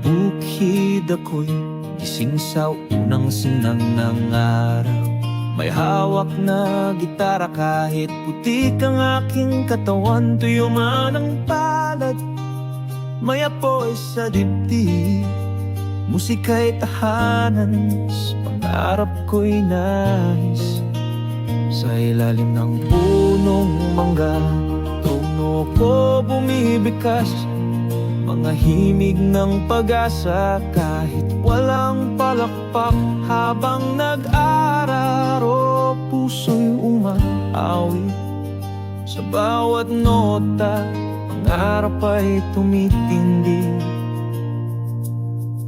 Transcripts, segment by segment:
bukid ako'y gising sa unang sinang ng araw. May hawak na gitara kahit putik ang aking katawan. Tuyo man ang palad, may apoy sa dibdib. Musika'y tahanan, sa pangarap ko'y nais. Sa ilalim ng punong mangga, trono ko bumibikas. Mga himig ng pag-asa kahit walang palakpak. Habang nag-araro, puso'y umaawit. Sa bawat nota, pangarap ay tumitindi.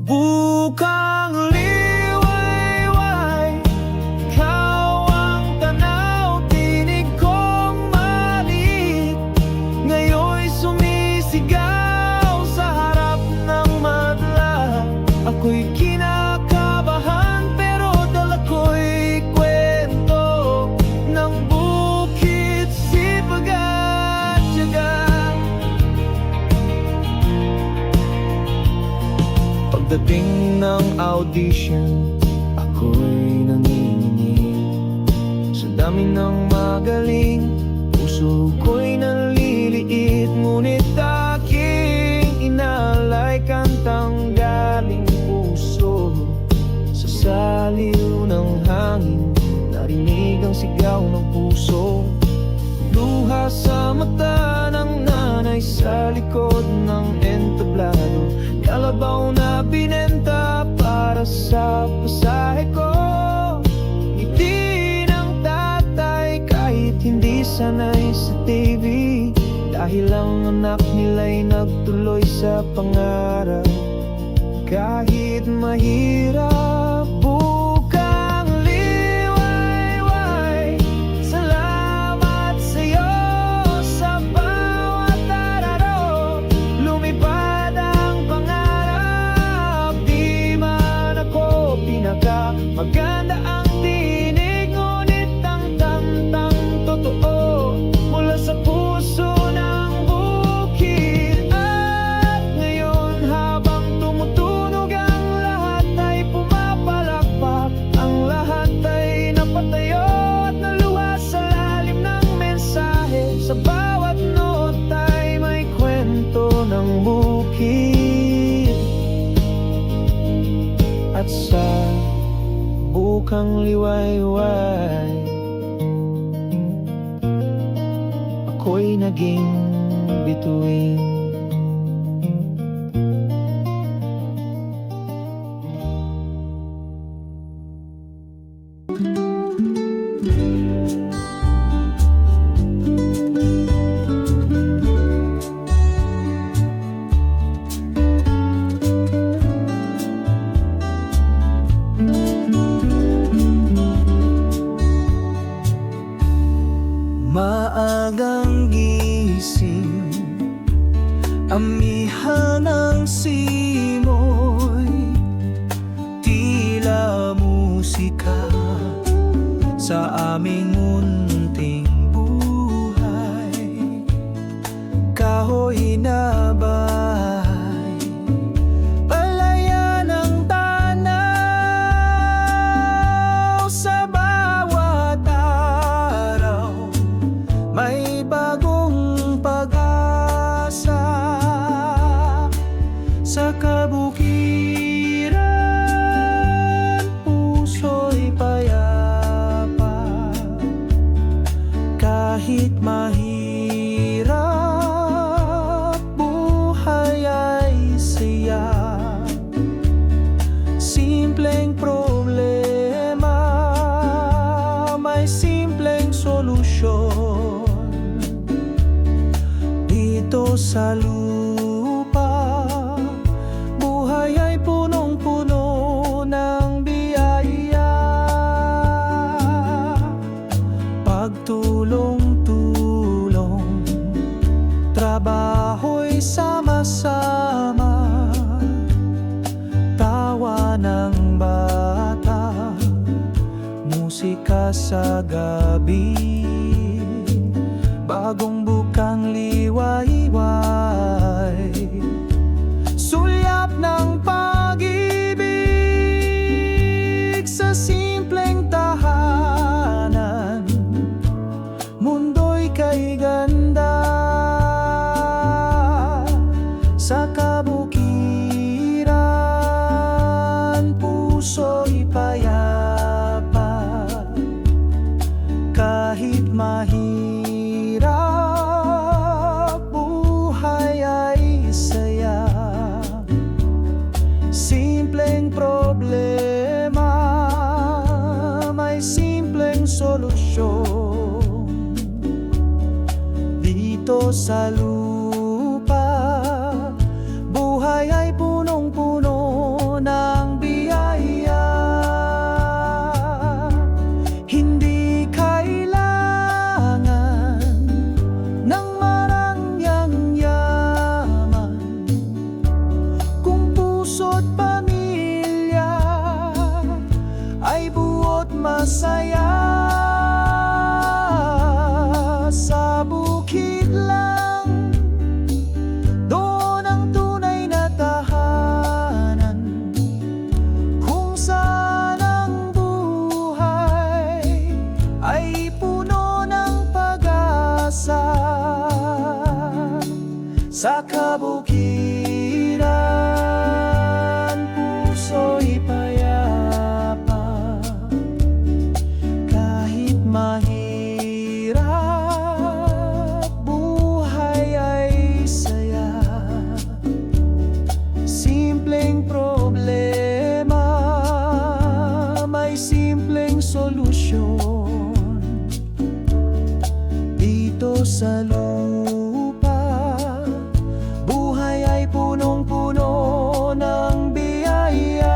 Bukang liwayway, ikaw ang tanaw, tinig kong maliit. Ngayon'y sumisigaw sa harap ng madla. Ako'y kinakabahan pero dala ko'y kwento ng bukid, sipag at tiyaga. Pagdating ng audition, ako'y nanginginig. Sa dami ng magaling, puso ko'y naliliit. Ngunit aking inalay kantang galing puso. Sa saliw ng hangin, narinig ang sigaw ng puso. Luha sa mata ng nanay sa likod ng entablado. Kalabaw na binenta para sa pasahe ko. Ngiti ng tatay kahit hindi sanay sa TV. Dahil ang anak nila'y nagtuloy sa pangarap. Kahit mahirap, bukang liwayway, salamat sa'yo sa bawat araro. Lumipad ang pangarap, di man ako pinaka. Maganda ang tinig, ngunit ang tantang totoo mula sa puso ng bukid. At ngayon habang tumutunog ang lahat ay pumapalakpak. Ang lahat ay napatayo at naluwas sa lalim ng mensahe. Sa bawat nota ay may kwento ng bukid. At sa bukang liwayway, ako'y naging bituin. Maagang gising, amihan ng simoy, tila musika sa aming munting buhay. Kahoy na bahay, palayan ng tanaw. Sa bawat araw may bagong pag-asa. Sa kabukiran, puso'y payapa. Kahit mahirap, buhay ay saya. Simpleng problema, may simpleng solusyon. Dito sa lupa, buhay ay punong-puno ng biyaya. Pagtulong-tulong, trabaho'y sama-sama. Tawa ng bata, musika sa gabi. Bagong bukang liwayway, sulyap ng dito sa lupa. Buhay ay punong-puno ng biyaya. Hindi kailangan ng marangyang yaman, kung puso't pamilya ay buot masaya. Sa bukid lang, doon ang tunay na tahanan, kung saan ang buhay ay puno ng pag-asa. Sa kabukiran, puso'y payapa, kahit mahirap, buhay ay saya. Simpleng problema, may simpleng solusyon. Dito sa lupa, buhay ay punong-puno ng biyaya.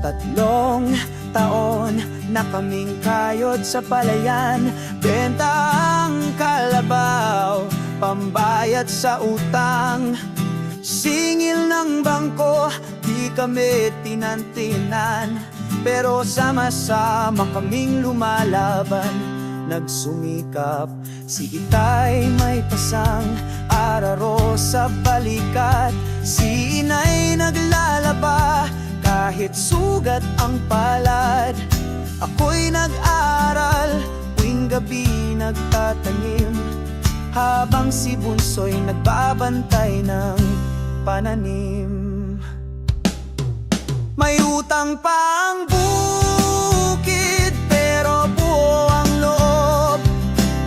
Tatlong taon na kaming kayod sa palayan, benta ang kalabaw, pambayad sa utang. Singil ng bangko, di kami tinantinan, pero sama-sama kaming lumalaban, nagsumikap. Si Itay may pasang araro sa balikat, si Inay naglalaba kahit sugat ang palad. Ako'y nag-aral, tuwing gabi nagtatanim, habang si Bunso'y nagbabantay ng pananim. May utang pa ang bukid, pero buo ang loob.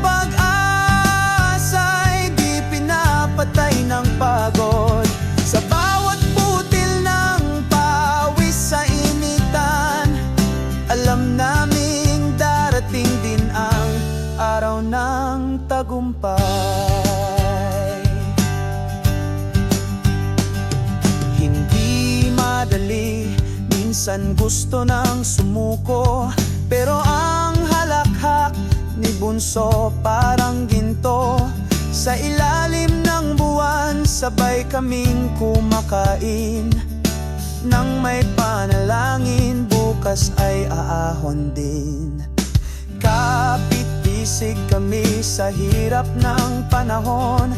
Pag-asa'y di pinapatay ng pagod. Sa bawat butil ng pawis sa initan, alam naming darating din ang araw ng tagumpay. Hindi madali, minsan gusto nang sumuko, pero ang halakhak ni Bunso parang ginto. Sa ilalim ng buwan, sabay kaming kumakain, nang may panalangin, bukas ay aahon din. Kapit-bisig kami sa hirap ng panahon,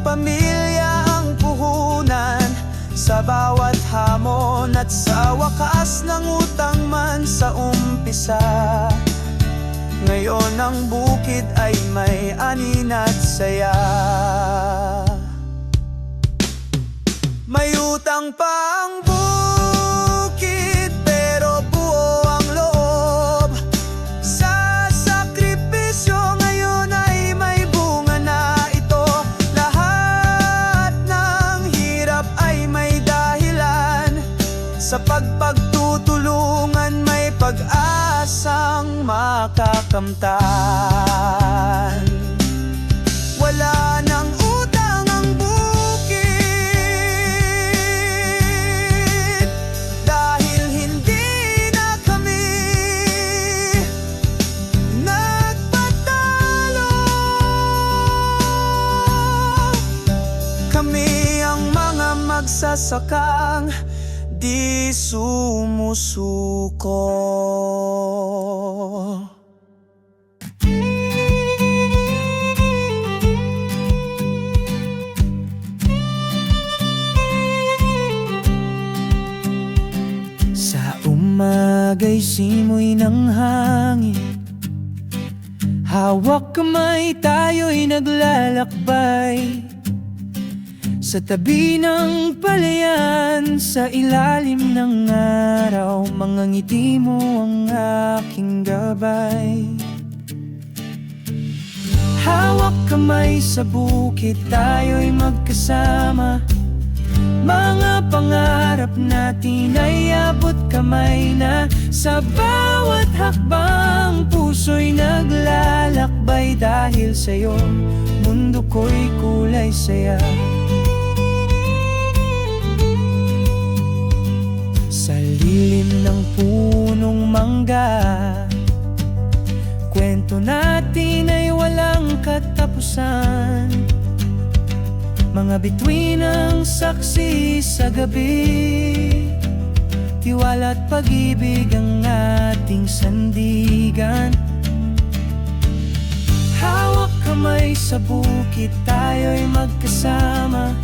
pamilya ang puhunan sa bawat hamon, at sa wakas ng utang man sa umpisa. Ngayon ang bukid ay may anin at saya. May utang pa ang bukid, pero buo ang loob. Sa sakripisyo ngayon ay may bunga na ito. Lahat ng hirap ay may dahilan, sa pagpagtutulungan may pag-asang makakamtan. Wala nang utang ang bukid, dahil hindi na kami nagpatalo. Kami ang mga magsasakang di sumusuko. Sa umaga'y simoy ng hangin, hawak kamay tayo'y naglalakbay. Sa tabi ng palayan, sa ilalim ng araw, mga ngiti mo ang aking gabay. Hawak kamay sa bukid, tayo'y magkasama. Mga pangarap natin ay abot kamay na. Sa bawat hakbang, puso'y naglalakbay. Dahil sa'yo, mundo ko'y kulay saya. Sa lilim ng punong mangga, kwento natin ay walang katapusan. Mga bituin ang saksi sa gabi, tiwala at pag-ibig ang ating sandigan. Hawak kamay sa bukid, tayo'y magkasama.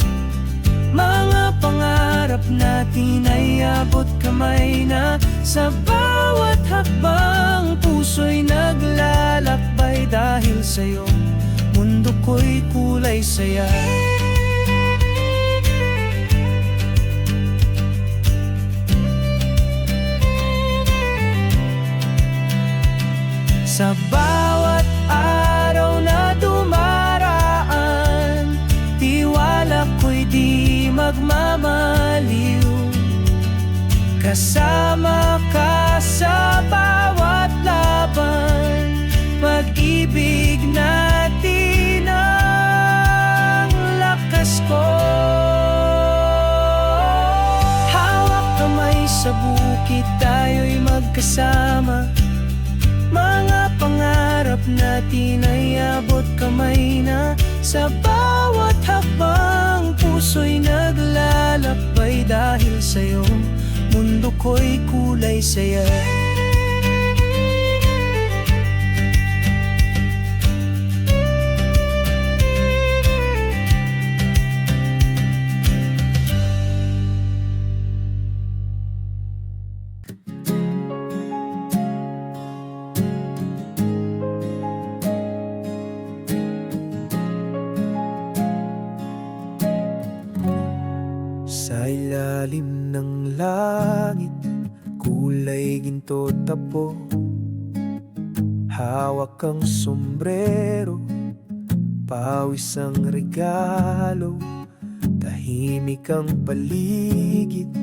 Mga pangarap natin ay abot kamay na. Sa bawat hakbang, puso'y naglalakbay. Dahil sa'yo, mundo ko'y kulay saya. Sa bawat araw na dumaraan, tiwala ko'y di magmamaliw. Kasama ka sa bawat laban, pag-ibig natin ang lakas ko. Hawak kamay sa bukid, tayo'y magkasama. Mga pangarap natin ay abot kamay na. Sa bawat hakbang, puso'y naglalakbay. Dahil sa'yo, mundo ko'y kulay saya. Sa ilalim ng langit, kulay ginto tapo. Hawak ang sombrero, pawis ang regalo. Tahimik ang paligid,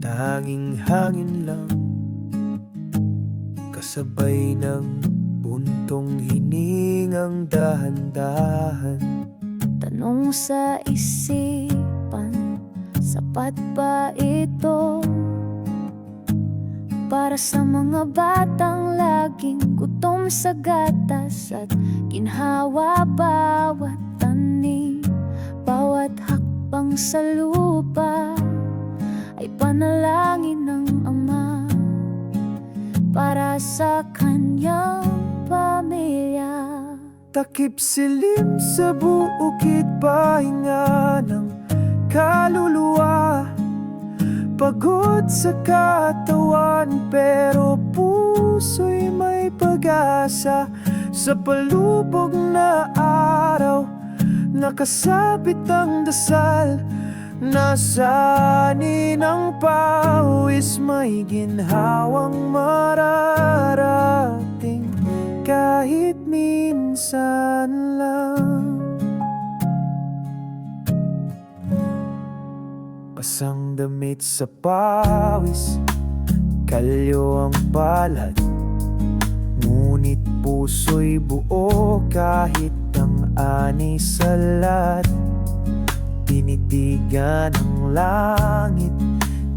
tanging hangin lang, kasabay ng buntong hiningang dahan-dahan. Tanong sa isipan, sapat ba ito para sa mga batang laging gutom sa gatas at ginhawa? Bawat tanim, bawat hakbang sa lupa ay panalangin ng Ama para sa kanyang pamilya. Takip silim sa bukid, pahinga ng kaluluwa. Pagod sa katawan, pero puso'y may pag-asa. Sa palubog na araw, nakasabit ang dasal. Nasanin ang pawis, may ginhawang mararating kahit minsan lang. Pasang damit sa pawis, kalyo ang palad, ngunit puso'y buo kahit ang ani salat. Tinitigan ang langit,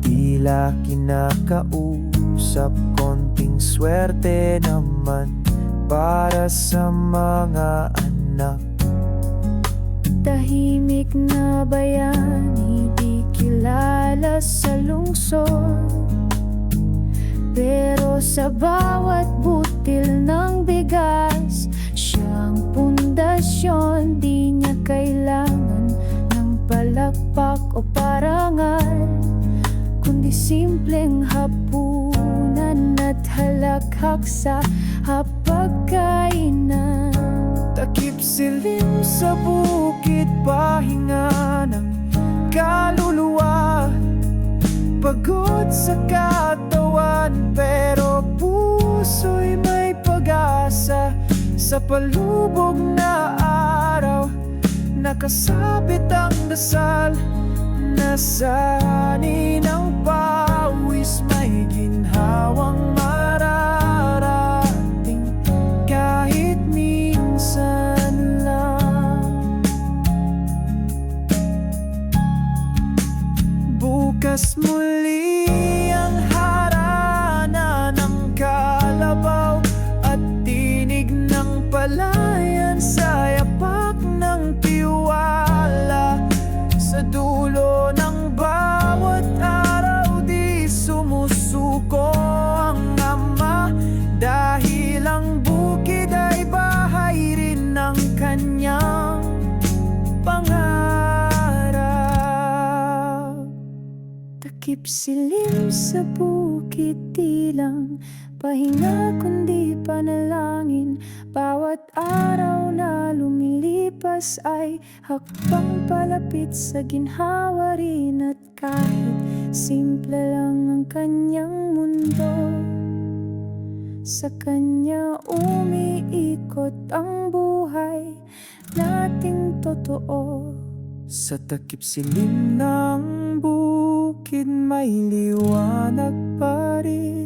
tila kinakausap. Konting swerte naman para sa mga anak. Tahimik na bayani, di kilala sa lungsod, pero sa bawat butil ng bigas, siyang pundasyon. Di niya kailangan ng palakpak o parangal, kundi simpleng hapunan at halakhak sa hapagkainan. Takip silim sa bukid, pahinga ng kaluluwa. Pagod sa katawan, pero puso'y may pag-asa. Sa Sa palubog na araw, nakasabit ang dasal. Nasani ng pawis, may ginhawang mararating kahit minsan lang. Bukas muli ang harana ng kalabaw at tinig ng palayan sa yapak ng tiwala. Sa dulo ng bawat araw di sumusuko ang ama, dahil ang bukid ay bahay rin ng kanyang pangarap. Takip silim sa bukid, di lang pahinga kundi panalangin. Bawat araw na lumilipas ay hakbang palapit sa ginhawa rin. At kahit simple lang ang kanyang mundo, sa kanya umiikot ang buhay nating totoo. Sa takip silim ng bukid may liwanag pa rin.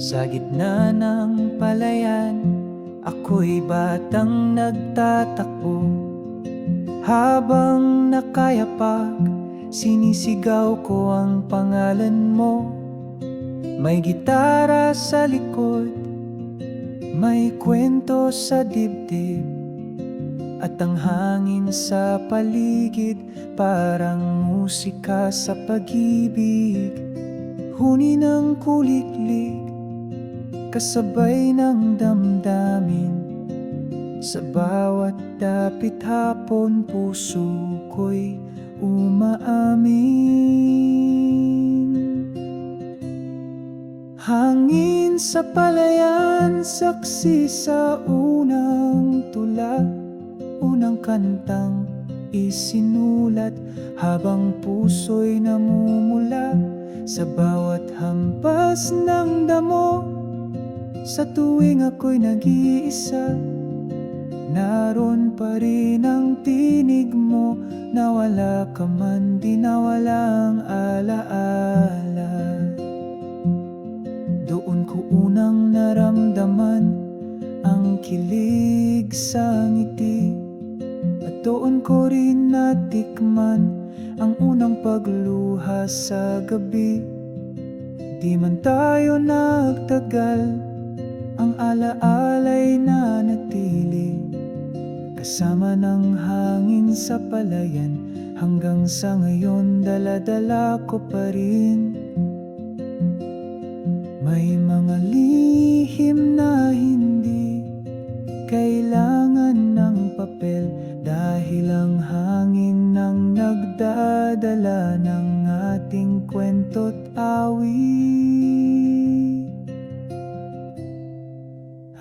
Sa gitna ng palayan, ako'y batang nagtatakbo. Habang nakayapak, sinisigaw ko ang pangalan mo. May gitara sa likod, may kwento sa dibdib, at ang hangin sa paligid parang musika sa pag-ibig. Huni ng kuliklik, kasabay ng damdamin. Sa bawat dapit hapon, puso ko'y umaamin. Hangin sa palayan, saksi sa unang tula. Unang kantang isinulat habang puso'y namumula. Sa bawat hampas ng damo, sa tuwing ako'y nag-iisa, naroon pa rin ang tinig mo. Nawala ka man, di nawala ang alaala. Doon ko unang naramdaman ang kilig sa ngiti, at doon ko rin natikman ang unang pagluha sa gabi. Di man tayo nagtagal, ang alaala'y nanatili, kasama ng hangin sa palayan. Hanggang sa ngayon, dala-dala ko pa rin. May mga lihim na hindi kailangan ng papel, dahil ang hangin nang nagdadala ng ating kwento't awit.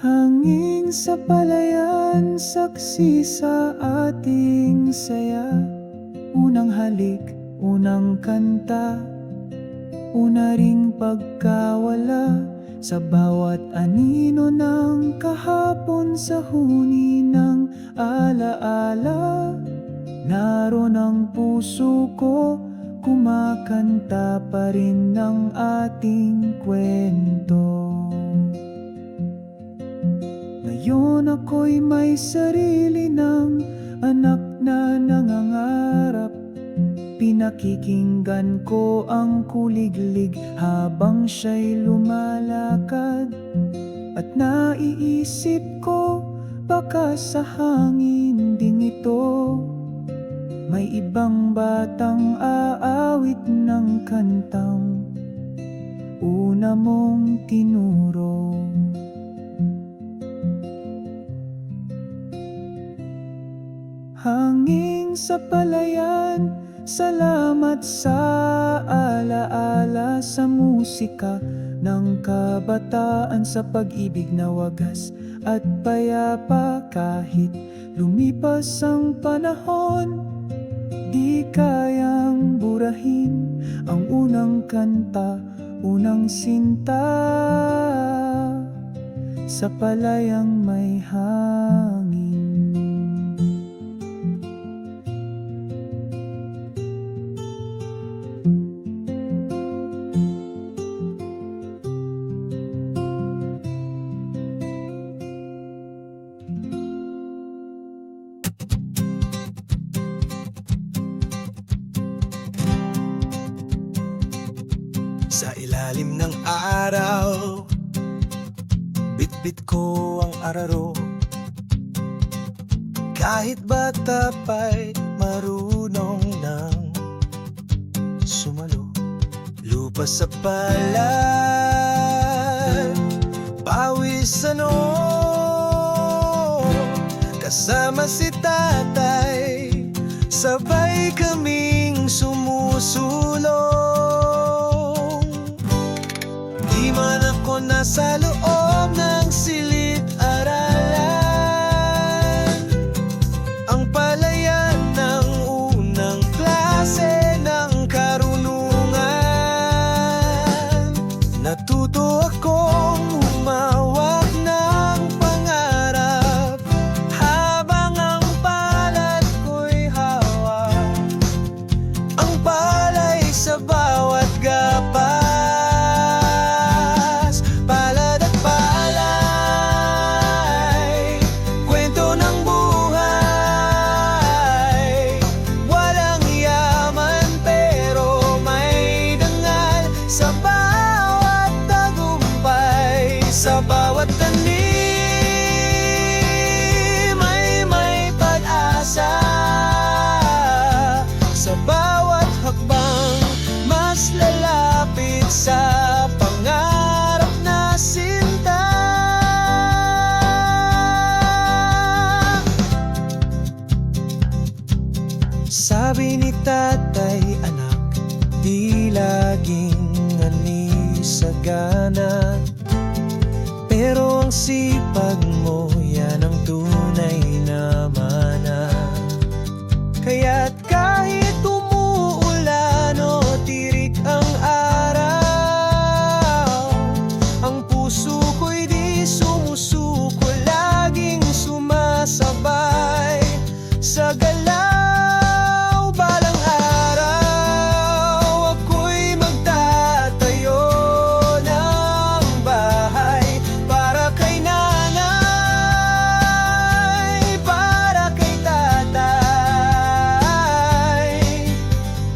Hangin sa palayan, saksi sa ating saya. Unang halik, unang kanta, una ring pagkawala. Sa bawat anino ng kahapon, sa huni ng alaala, naroon ang puso ko, kumakanta pa rin ng ating kwento. Ngayon ako'y may sarili ng anak na nangangarap. Pinakikinggan ko ang kuliglig habang siya'y lumalakad, at naiisip ko, baka sa hangin ding ito may ibang batang aawit ng kantang una mong tinuro. Hangin sa palayan, Salamat sa alaala, sa musika ng kabataan, sa pag-ibig na wagas at payapa. Kahit lumipas ang panahon, di kayang burahin ang unang kanta, unang sinta sa palayang may hangin. Sa ilalim ng araw, bitbit ko ang araro. Kahit bata pa'y marunong nang sumalo. Lupa sa palad, pawis kasama si tatay, sabay kaming sumusulong. Di man ako nasa loob ng silid-aralan, ang palayan ng unang klase ng karunungan. Natuto akong humawak ng pangarap habang ang palad ko'y hawak, ang palay sa bawat gapa. Sa bawat tanim ay may pag-asa, sa bawat hakbang mas lalapit sa pangarap na sinta. Sabi ni tatay, anak, di laging anisagana, pero ang sipag mo, yan ang tunay na mana. Kaya't kahit umuulan o tirik ang araw, ang puso ko'y di sumusuko, laging sumasabay sa galaw. Balang araw, ako'y magtatayo ng bahay para kay nanay, para kay tatay.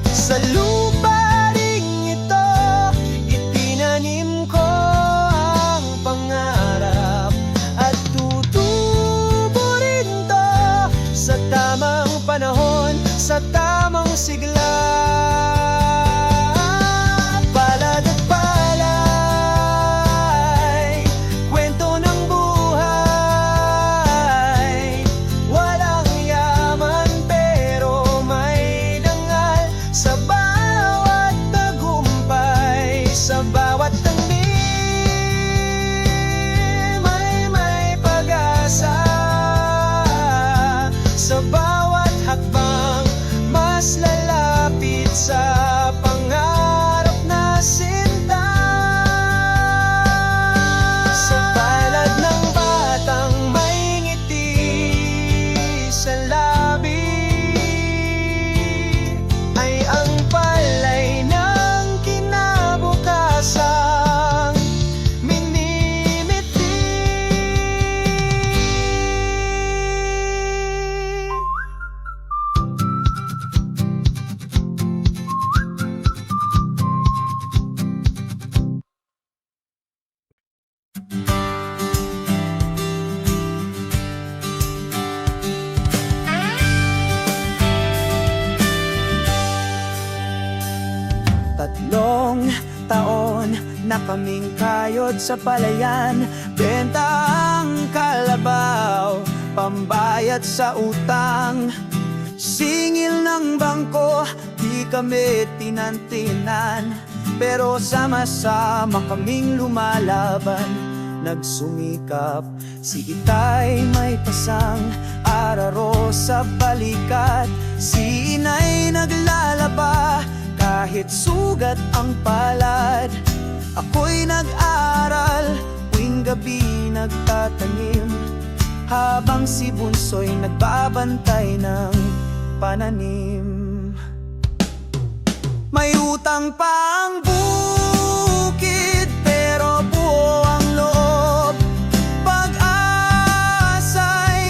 Sa lupa ring ito, itinanim ko ang pangarap at tutubo rin to sa tamang panahon, sa tamang sigla. Palad at palay, kwento ng buhay. Walang yaman pero may dangal, sa bawat tagumpay, sa bawat tanim ay may pag-asa, sa bawat hakbang mas lalapit sa pangarap na sinta. Sa palad ng batang may ngiti sa labi, ay ang palay ng kinabukasang minimiti. Tatlong taon na kaming kayod sa palayan, benta ang kalabaw, pambayad sa utang. Singil ng bangko, kami tinantinan, pero sama-sama kaming lumalaban, nagsumikap. Si Itay may pasang araro sa balikat, si Inay naglalaba kahit sugat ang palad. Ako'y nag-aral, tuwing gabi nagtatanim, habang si Bunso'y nagbabantay ng pananim. May utang pa ang bukid, pero buo ang loob. Pag-asa'y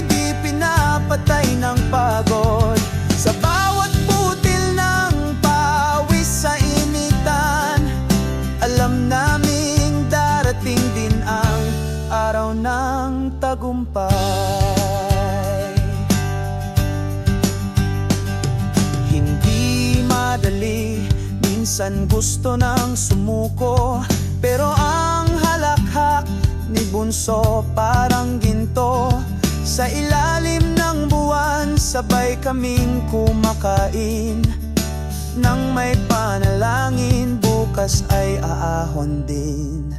di pinapatay ng pagod. Sa bawat butil ng pawis sa initan, alam naming darating din ang araw ng tagumpay. Hindi madali, minsan gusto nang sumuko, pero ang halakhak ni Bunso parang ginto. Sa ilalim ng buwan, sabay kaming kumakain, nang may panalangin, bukas ay aahon din.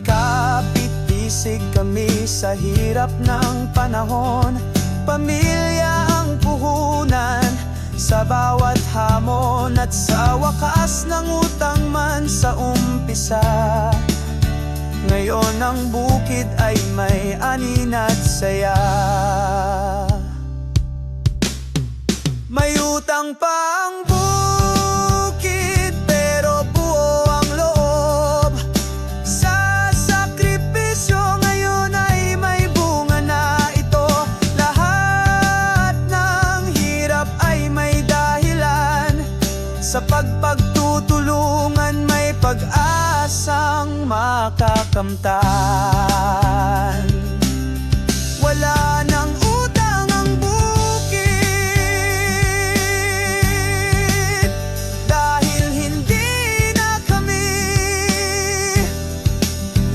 Kapit-bisig kami sa hirap ng panahon, pamilya ang puhunan sa bawat hamon, at sa wakas ng utang man sa umpisa. Ngayon ang bukid ay may anin at saya. May utang pa ang bukid, pero buo ang loob. Sa sakripisyo ngayon ay may bunga na ito. Lahat ng hirap ay may dahilan. Sa pagpagtutulungan may pag-asang makakamtan. Wala nang utang ang bukid, dahil hindi na kami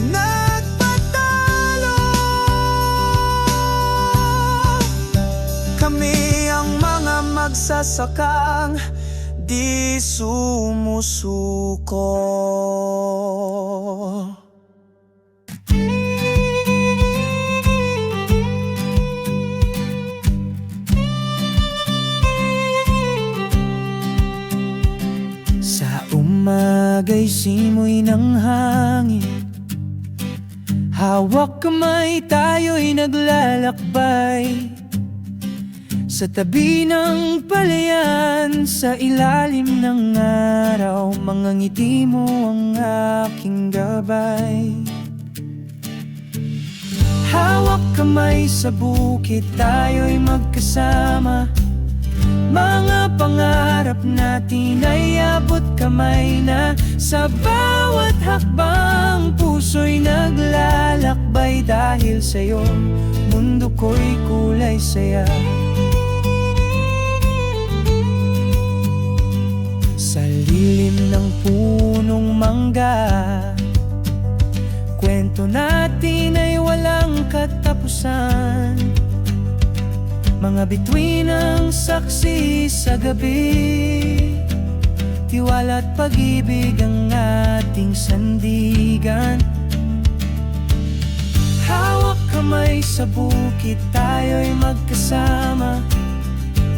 nagpatalo. Kami ang mga magsasakang di sumusuko. Sa umaga'y simoy ng hangin, hawak kamay tayo'y naglalakbay. Sa tabi ng palayan, sa ilalim ng araw, mga ngiti mo ang aking gabay. Hawak kamay sa bukid, tayo'y magkasama. Mga pangarap natin ay abot kamay na. Sa bawat hakbang, puso'y naglalakbay. Dahil sa'yo, mundo ko'y kulay saya. Sa lilim ng punong mangga, kwento natin ay walang katapusan. Mga bituin ang saksi sa gabi, tiwala at pag-ibig ang ating sandigan. Hawak kamay sa bukid, tayo'y magkasama.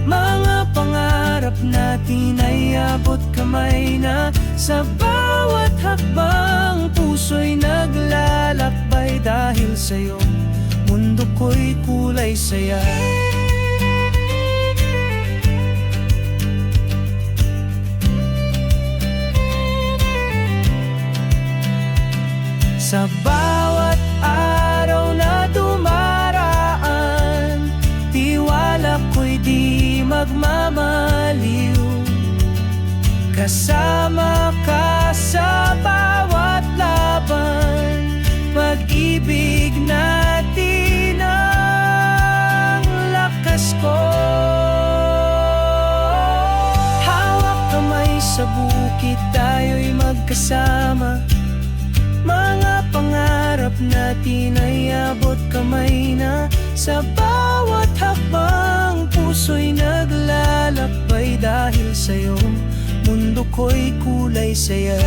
Mga pangarap natin ay abot kamay na. Sa bawat hakbang, puso'y naglalakbay. Dahil sa'yo, mundo ko'y kulay saya. Sa bawat araw na dumaraan, tiwala ko'y di magmamaliw. Kasama ka sa bawat laban, pag-ibig natin ang lakas ko. Hawak kamay sa bukid, tayo'y magkasama. Mga pangarap natin ay abot kamay na. Sa bawat hakbang, puso'y naglalakbay. Dahil sa'yo, mundo ko'y kulay saya.